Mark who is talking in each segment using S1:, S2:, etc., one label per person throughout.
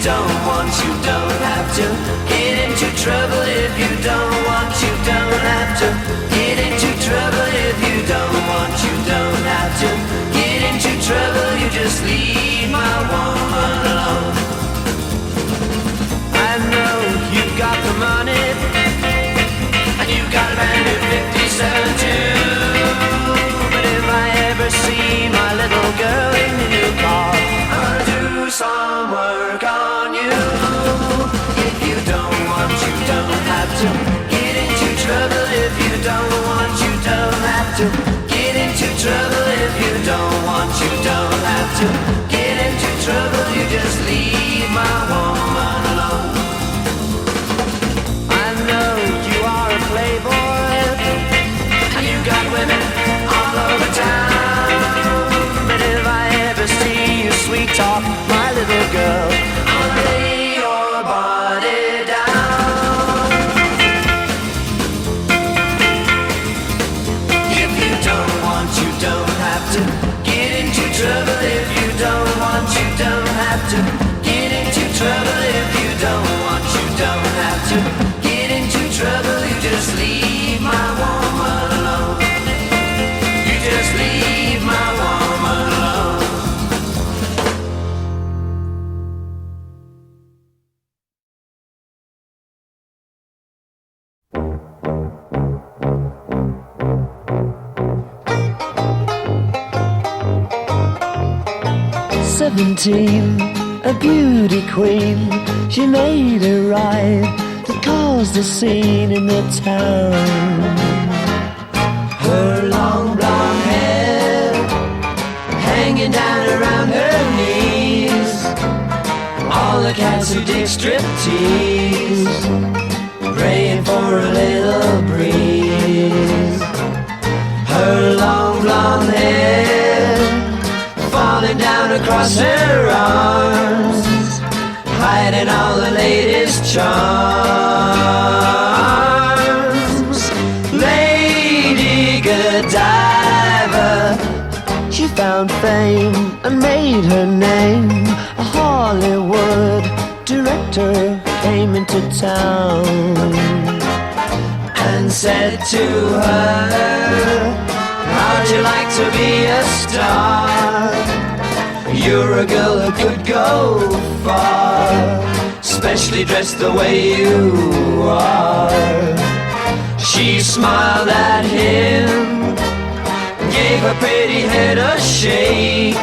S1: don't want, you don't have to get into trouble. If you don't want, you don't have to get into trouble. If you don't want, you don't have to get into trouble. You just leave my woman alone. I know you've got the money, and you've got a brand new 57 too. But if I ever see my little girl in the new car, I'll do some work on you. If you don't want, you don't have to get into trouble. If you don't want, you don't have to get into trouble. If you don't want, you don't have to get into trouble. You just leave my woman alone. I know you are a playboy, and you got women all over town. But if I ever see you sweet talk my little girl, I'll lay your body down. If you don't want, you don't have to get into trouble. If you don't want, you don't have to get into trouble. If you don't want, you don't have to get into trouble. You just leave my woman alone. You just leave my woman alone.
S2: A beauty queen, she made a ride that caused a scene in the town. Her long blonde hair hanging down around her knees. All the cats who dig striptease, praying for a little breeze. Her long blonde hair falling down across her arms, hiding all the latest charms. Lady Godiva, she found fame and made her name. A Hollywood director came into town and said to her, how'd you like to be a star? You're a girl who could go far, especially dressed the way you are. She smiled at him, gave her pretty head a shake.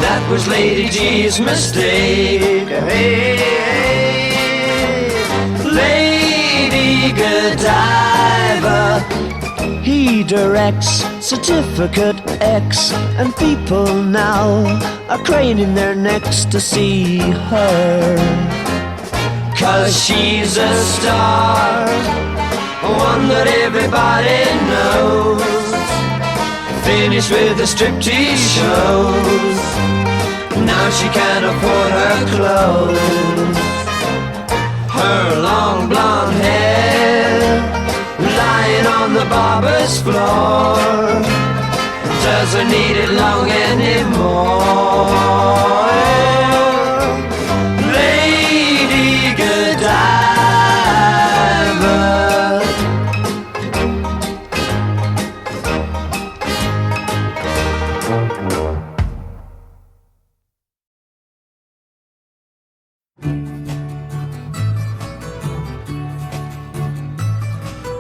S2: That was Lady G's mistake. Hey, hey, Lady Godiva. He directs Certificate X, and people now are craning their necks to see her. 'Cause she's a star, one that everybody knows. Finished with the striptease shows, now she can't afford her clothes. Her long blonde hair lying on the barber's floor, doesn't need it long anymore. Lady Godiva.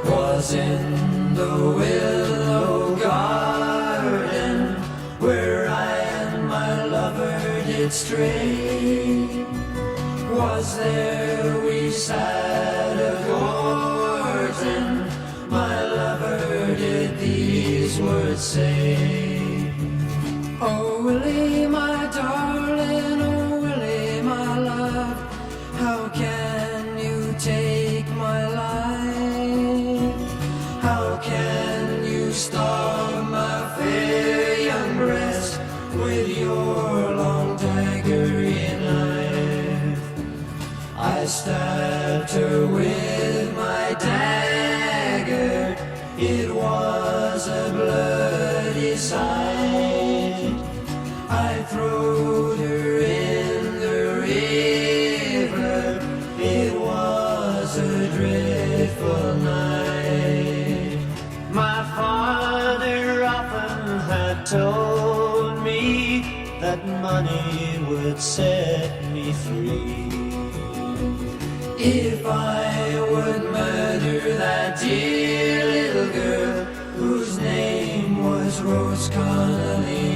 S2: Was in the willow garden where I and my lover did stray. Was there we sat a-courting, my lover did these words say. Oh Willie, my darling, oh Willie, my love, how can you take my life? How can you starve my fair young breast with your long daggery knife? I stabbed her with my dagger, it was a bloody sight. I throwed her in the river
S1: told me that money would set me free.
S2: If I would murder that dear little girl whose name was Rose Connolly.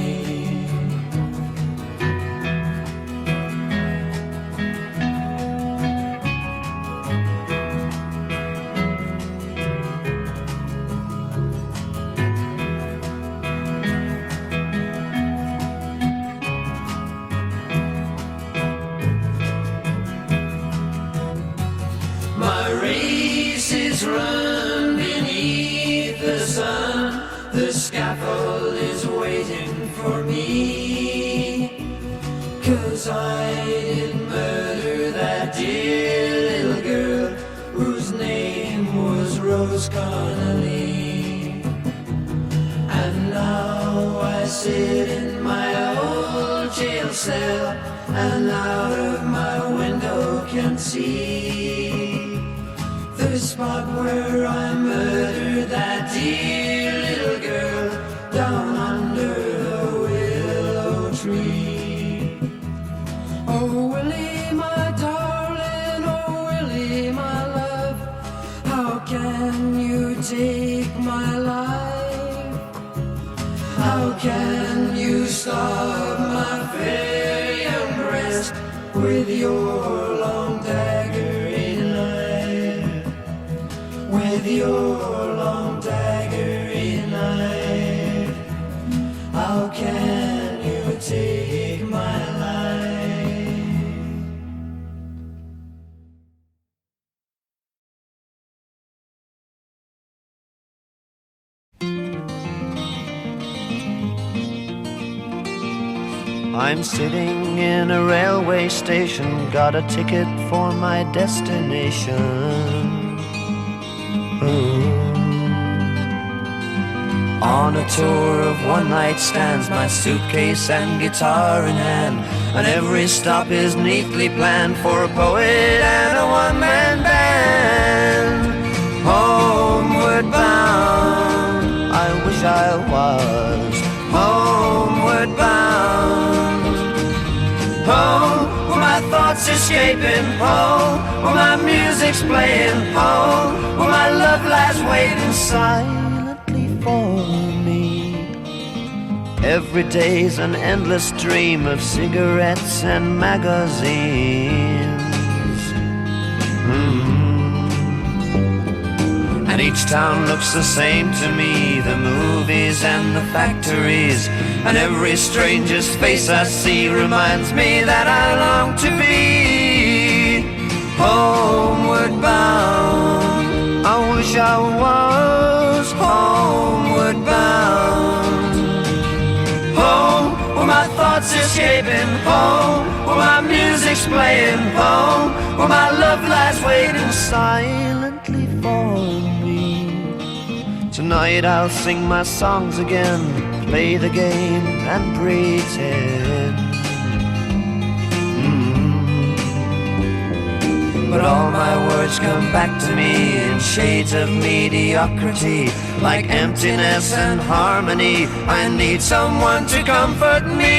S2: Run beneath the sun, the scaffold is waiting for me, 'cause I did murder that dear little girl whose name was Rose Connolly. And now I sit in my old jail cell, and out of my window can see the spot where I murdered that dear little girl down under the willow tree. Oh Willie, my darling, oh Willie, my love, how can you take my life? How can you stop my fair young breast with your long daggering knife? With your long daggering knife, how can you take my life?
S1: I'm sitting in a railway station, got a ticket for my destination. On a tour of one-night stands, my suitcase and guitar in hand, and every stop is neatly planned for a poet and a one-man band. Homeward bound, I wish I was homeward bound. Home, where my thoughts escaping, home, where my music's playing, home, where my love lies waiting silently for me. Every day's an endless dream of cigarettes and magazines. And each town looks the same to me, the movies and the factories, and every stranger's face I see reminds me that I long to be homeward bound. I wish I was homeward bound. Home, where my thoughts escaping, home, where my music's playing, home, where my love lies waiting silently for me. Tonight I'll sing my songs again, play the game and pretend. But all my words come back to me in shades of mediocrity, like emptiness and harmony. I need someone to comfort me.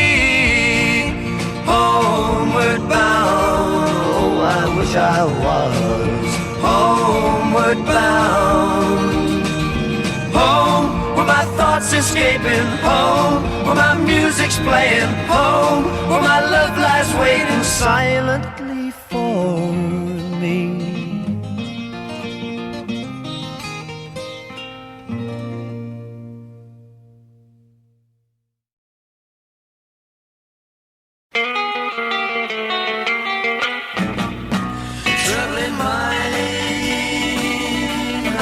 S1: Homeward bound, oh I wish I was homeward bound. Home, where my thoughts escaping, home, where my music's playing, home, where my love lies waiting silently for me. Troubling mind,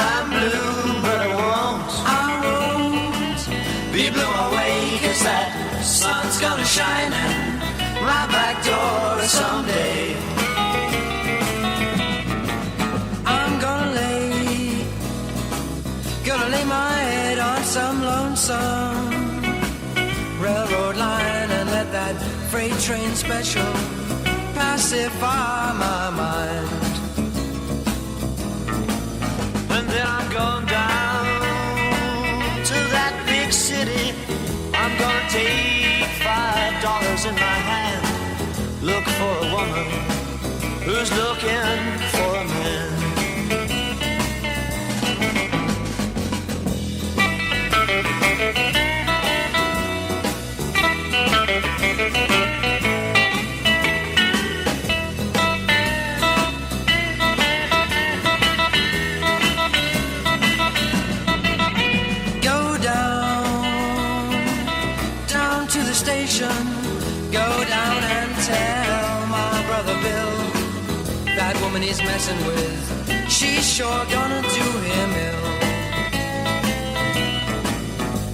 S1: I'm blue, but I won't be blown away, 'cause that sun's gonna shine in my back door someday. I'm gonna lay my head on some lonesome railroad line and let that freight train special pacify my mind. And then I'm going down to that big city. I'm going who's looking for a man.
S2: Go down to the station. Go down and tell my brother Bill that woman he's messing with, she's sure gonna do him ill.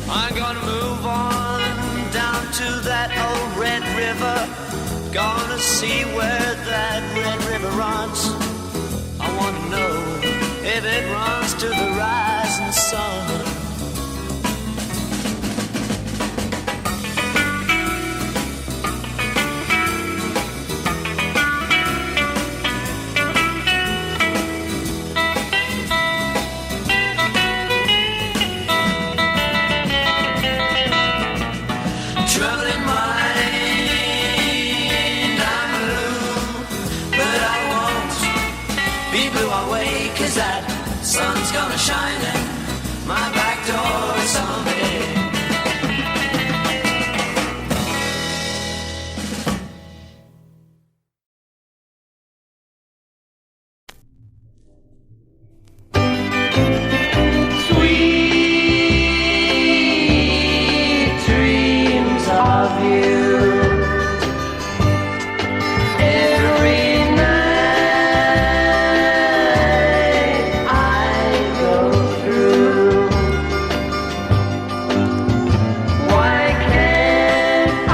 S1: I'm gonna move on down to that old Red River. Gonna see where that Red River runs. I wanna know if it runs to the rising sun.
S2: Troubling mind, I'm blue, but I won't be blue away, 'cause that sun's gonna shine in my back door someday.
S1: Sweet dreams of you. Every night I go through. Why can't I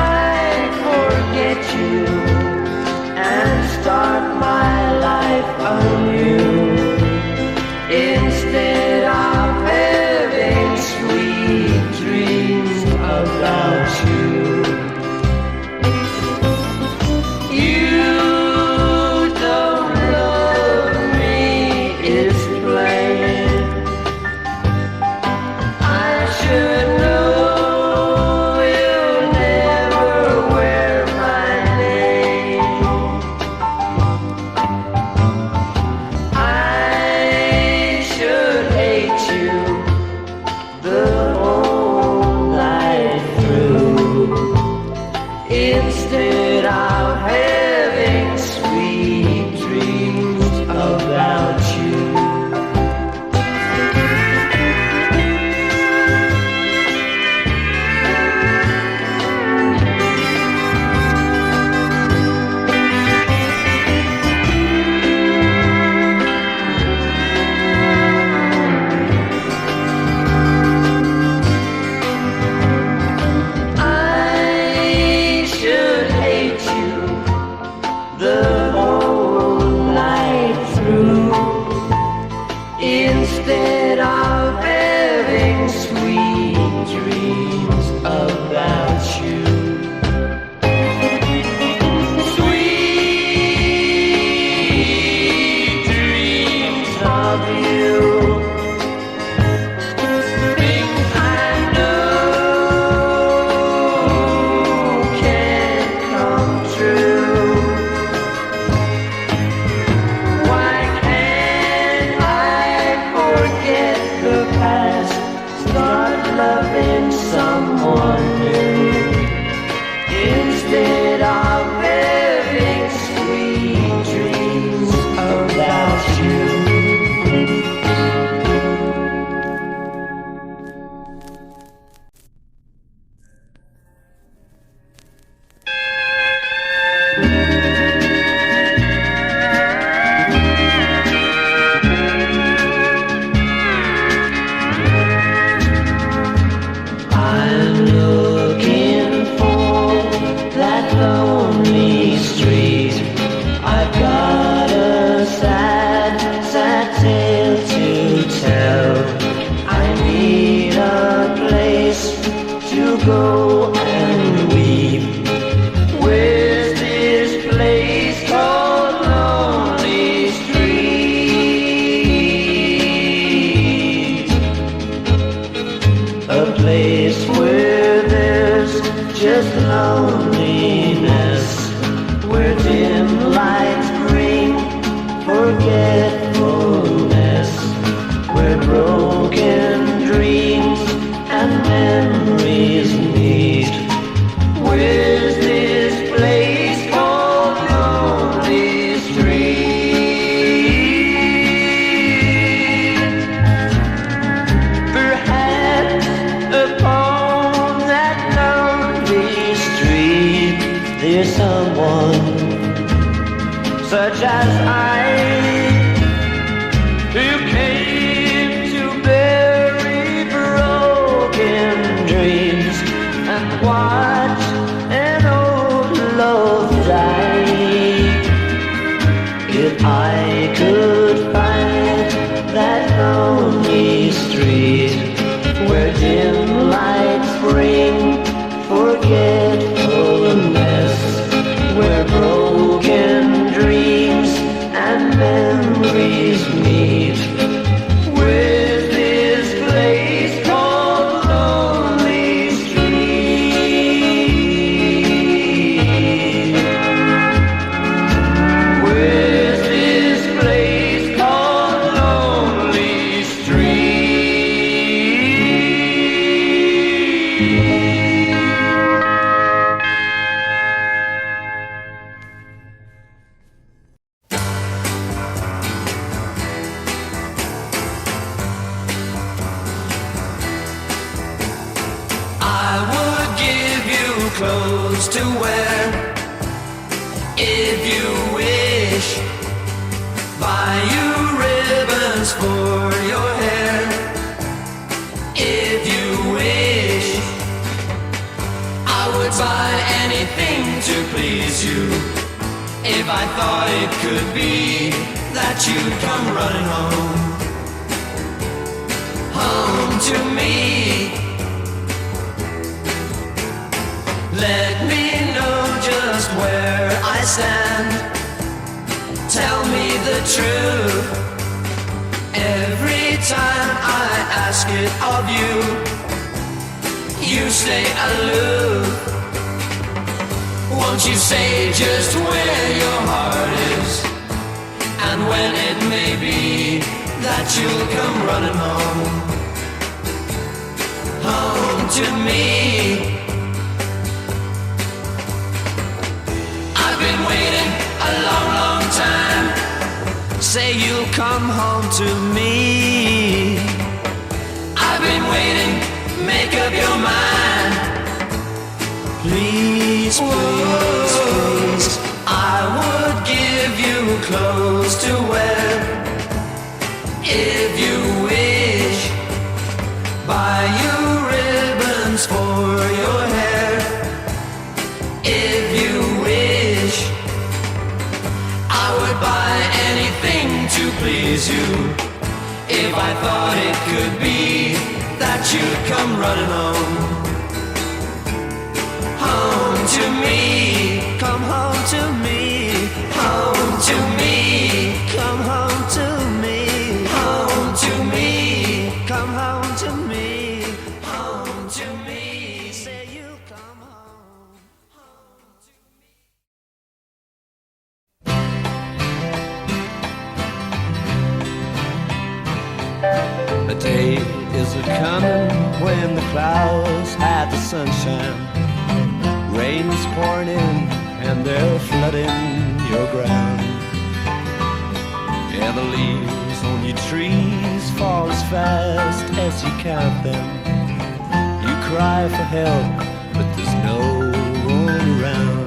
S1: forget you and start my life anew? Instead of having sweet dreams about you. You don't love me, it's plain. I should know you'll never wear my name. I should hate you the whole night through, instead of having sweet dreams about you. I should hate you the whole night through, instead of having sweet dreams about you. Sweet dreams of you. Things I know can't come true. Why can't I forget the past? Start loving someone new, instead of having sweet dreams about you. I'm looking for that lonely street. I've got a sad, sad tale to tell. I need a place to go and weep. Where's this place called Lonely Street? A place where there's just loneliness, where dim lights bring near someone such as I, who came to bury broken dreams and watch an old love die. If I could find that lonely street where dim lights bring forgetfulness, where broken dreams and memories meet, with this place called Lonely Street, with this place called Lonely
S2: clothes to wear if you wish, buy you ribbons for your hair if you wish. I would buy anything to please you if I thought it could be that you'd come running home to me. Let me know just where I stand. Tell me the truth. Every time I ask it of you, you stay aloof. Won't you say just where your heart is, and when it may be that you'll come running home to me. Been waiting a long, long time. Say you'll come home to me. I've been waiting, make up your mind. Please, please, please. I would give you clothes to wear if you wish, buy you ribbons for your hair if you wish. I would buy anything to please you if I thought it could be that you'd come running home to me. Come home to me, home to me, come home to me, home to me, come home to me, home to me. Say you come home.
S1: A day is a-comin' when the clouds hide the sunshine. Rain's pouring in and they're flooding your ground. And the leaves on your trees fall as fast as you count them. You cry for help, but there's no one around.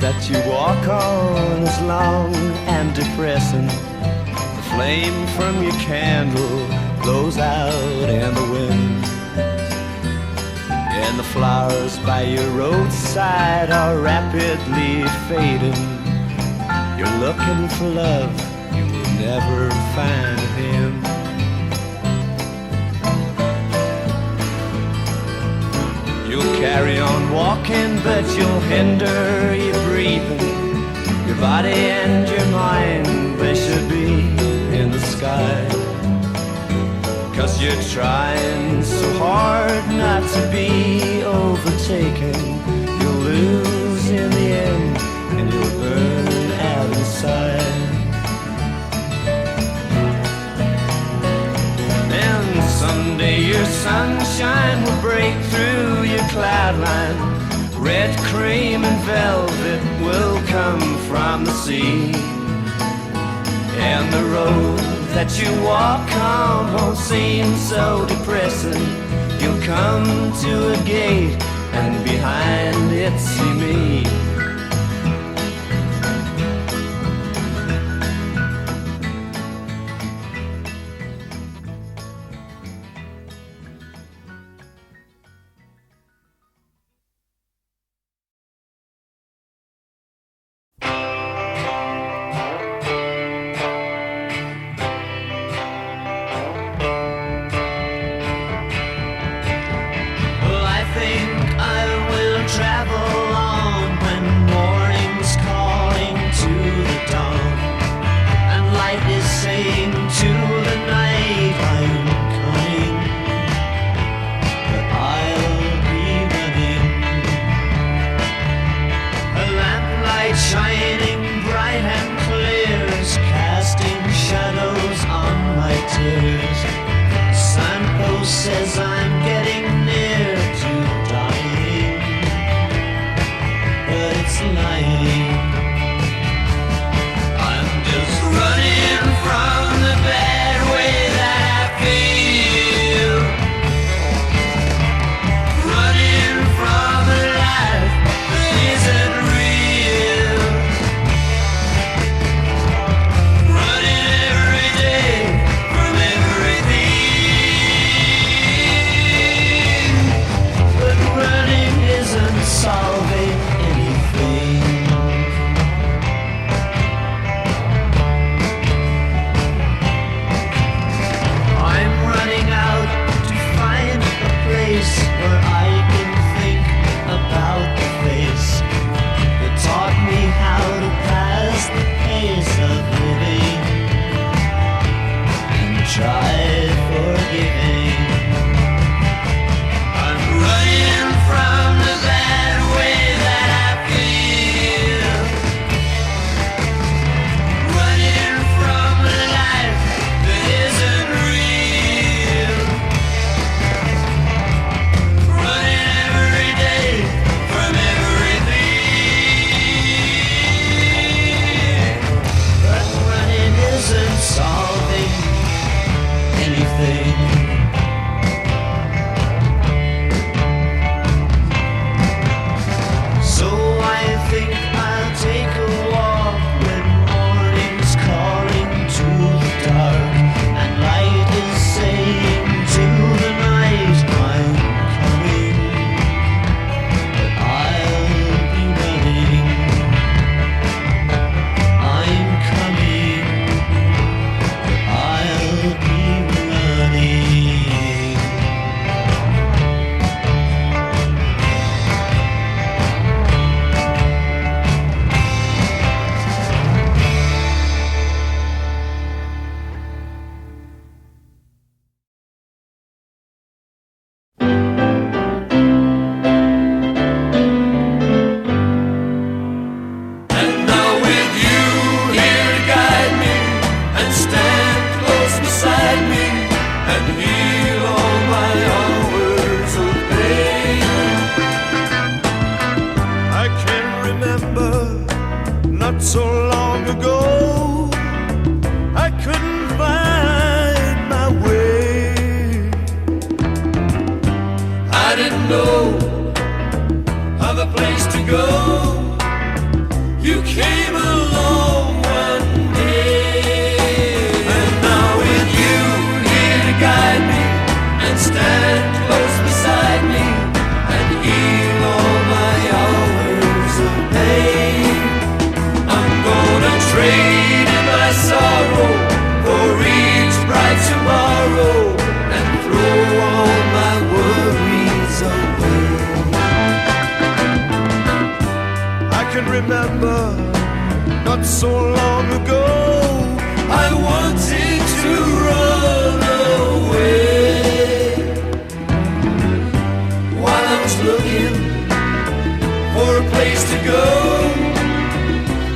S1: That you walk on is long and depressing. The flame from your candle blows out in the wind, and the flowers by your roadside are rapidly fading. You're looking for love, you will never find him. You'll carry on walking, but you'll hinder your breathing. Your body and your mind, they should be in the sky. 'Cause you're trying so hard not to be overtaken. You'll lose in the end, and you'll burn out inside. And someday your sunshine will break through your cloud line. Red cream and velvet will come from the sea, and the road
S2: that you walk home won't seem so depressing. You'll come to a gate and behind it see me.
S1: Says I'm getting near to dying, but it's lying. I'm just running from the bad way that I feel, running from a life that isn't real, running every day from everything. Running isn't solving anything. I'm running out to find a place where I can think about the face that taught me how to pass the pace of living and try forgiving. Running from the bad way that I feel, running from a life that isn't real, running every day from everything. But running isn't solving anything. So I think I'll take a walk when morning's calling to the dark and light is saying to the night I'm coming, but I'll be running. I'm coming, but I'll be running. And now with you here to guide me and stand close beside me and heal all my hours of pain.
S3: I can remember not so long ago I couldn't find my way.
S1: I didn't know of a place to go. You came along one day, and now with you here to guide me and stand close beside me and heal all my hours of pain. I'm gonna trade in my sorrow for each bright tomorrow and throw all my worries away.
S3: I can remember not so long ago
S1: I wanted to run away. While I was looking for a place to go,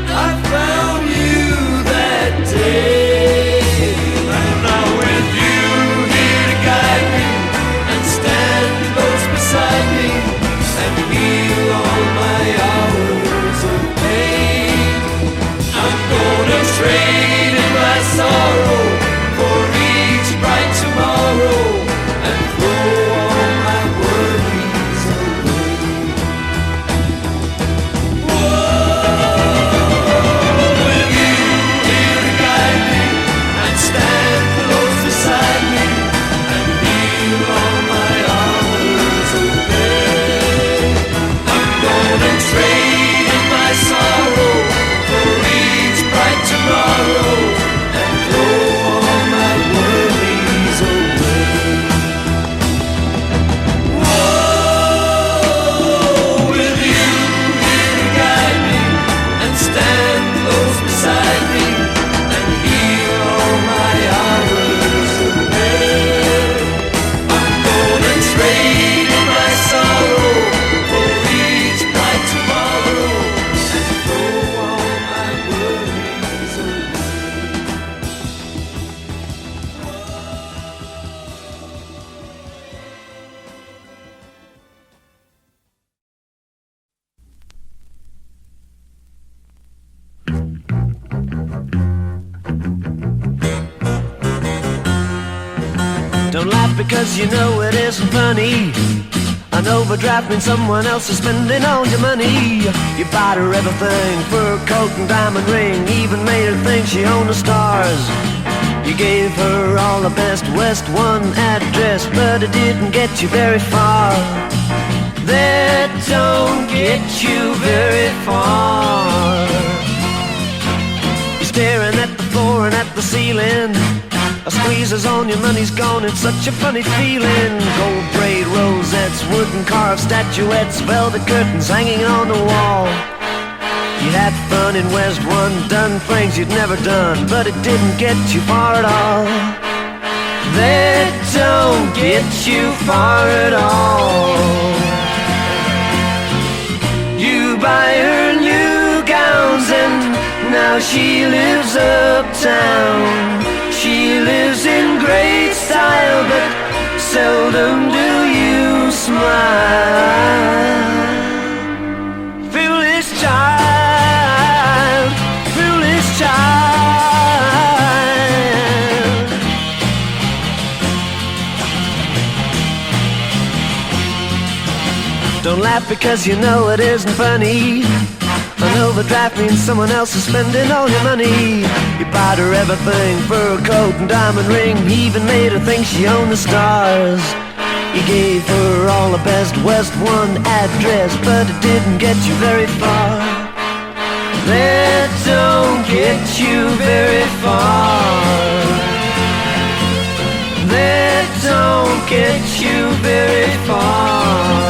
S1: I found you that day. And now with you here to guide me and stand close beside me and heal all my hours of pain, I'm Don't laugh because you know it isn't funny. An overdraft means someone else is spending all your money. You bought her everything, fur coat and diamond ring, even made her think she owned the stars. You gave her all the best West 1 address, but it didn't get you very far. That don't get you very far. You're staring at the floor and at the ceiling. A squeezes on your money's gone, it's such a funny feeling. Gold braid rosettes, wooden carved statuettes, velvet curtains hanging on the wall. You had fun in West 1, done things you'd never done, but it didn't get you far at all. That don't get you far at all. You buy her new gowns and now she lives uptown. She lives in great style, but seldom do you smile. Foolish child, foolish child. Don't laugh because you know it isn't funny. An overdraft means someone else is spending all your money. You bought her everything, fur coat and diamond ring, even made her think she owned the stars. You gave her all the best West 1 address, but it didn't get you very far. That don't get you very far. That don't get you very far.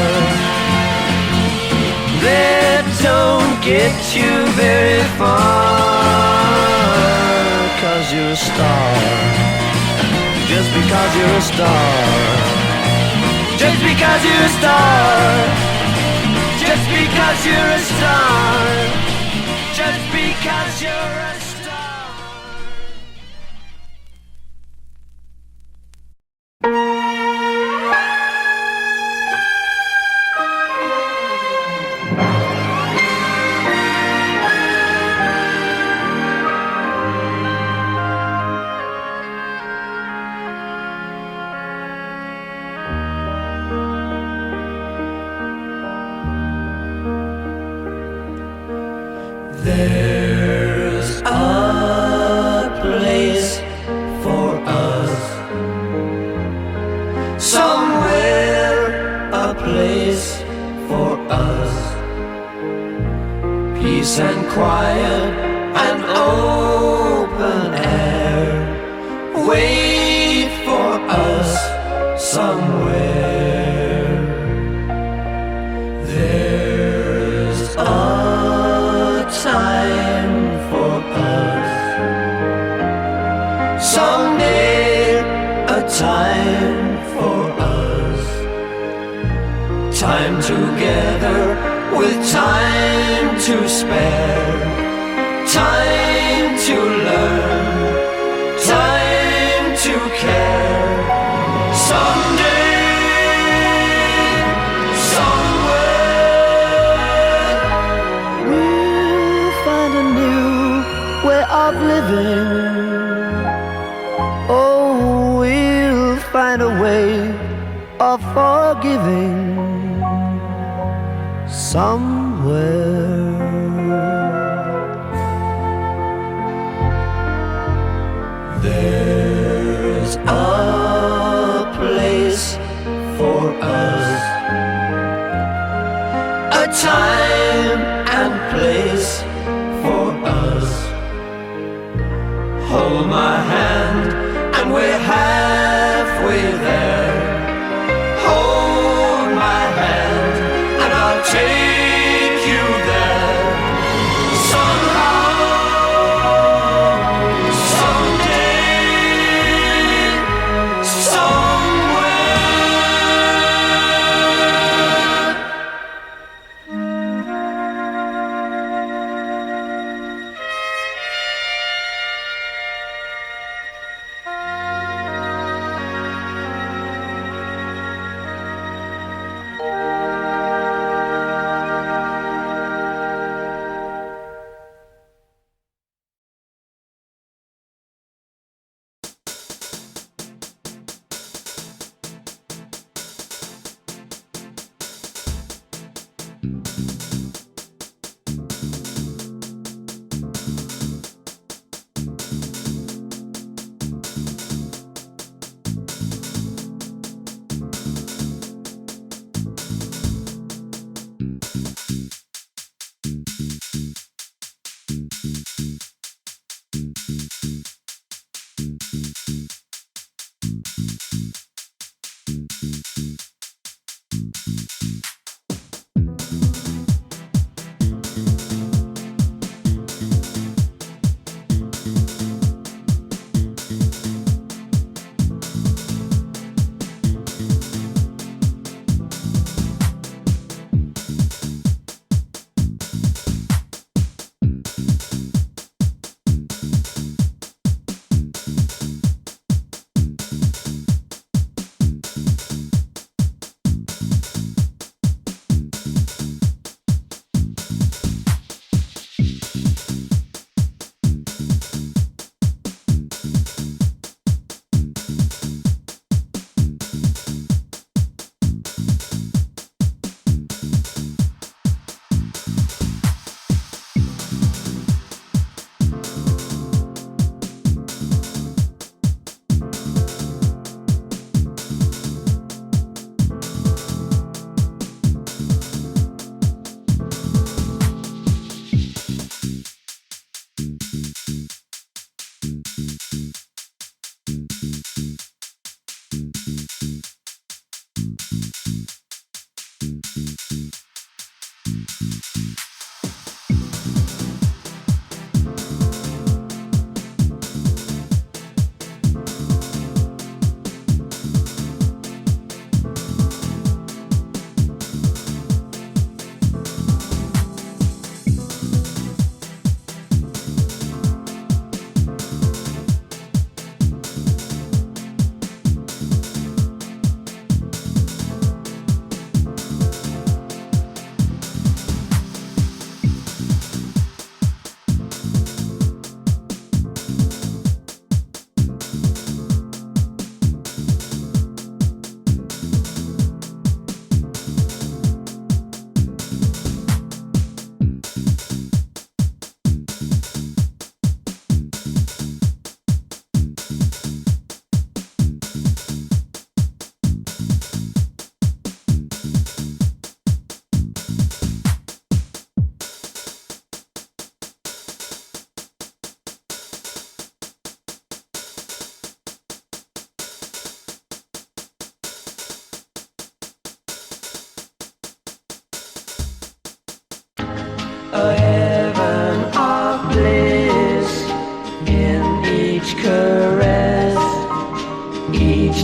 S1: That don't get you very far. 'Cause you're a star. Just because you're a star. Just because you're a star. Just because you're a star. Just because you're a star.
S2: There's a place for us, somewhere a place for us. Peace and quiet and open air wait for us somewhere. There's a time for us, someday a time for us. Time together with time to spare, time to learn, time to care. Someday, somewhere,
S1: We'll find a new way of living. Oh, we'll find a way of forgiving somewhere.
S2: there's a place for us, a time and place for us. Hold my hand and we're halfway there. Hold my hand and I'll take you there. Somehow, someday, somewhere.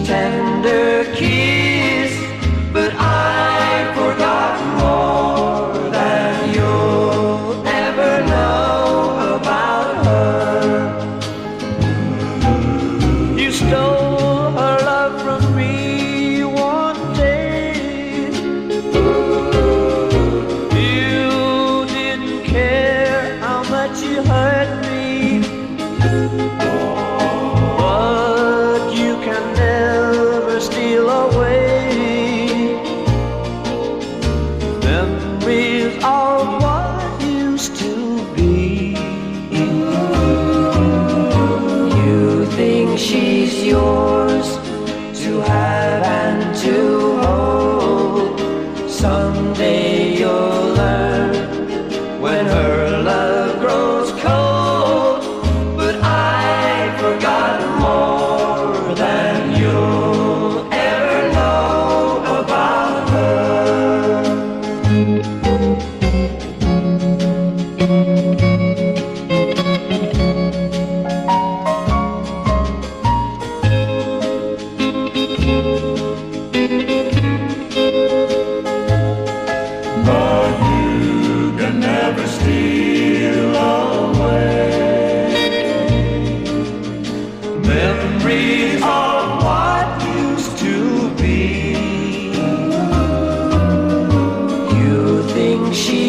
S2: tender kiss, but I've forgotten more than you'll ever know about her. You stole her love from me one day. You didn't care how much you hurt me, but you can never steal away memories of what used to be. You think she's yours to have and to hold. Someday you'll learn when her love grows cold, but I've forgotten more than you'll ever know about her.
S3: But you can never steal away
S2: Memories of what used to be. You think she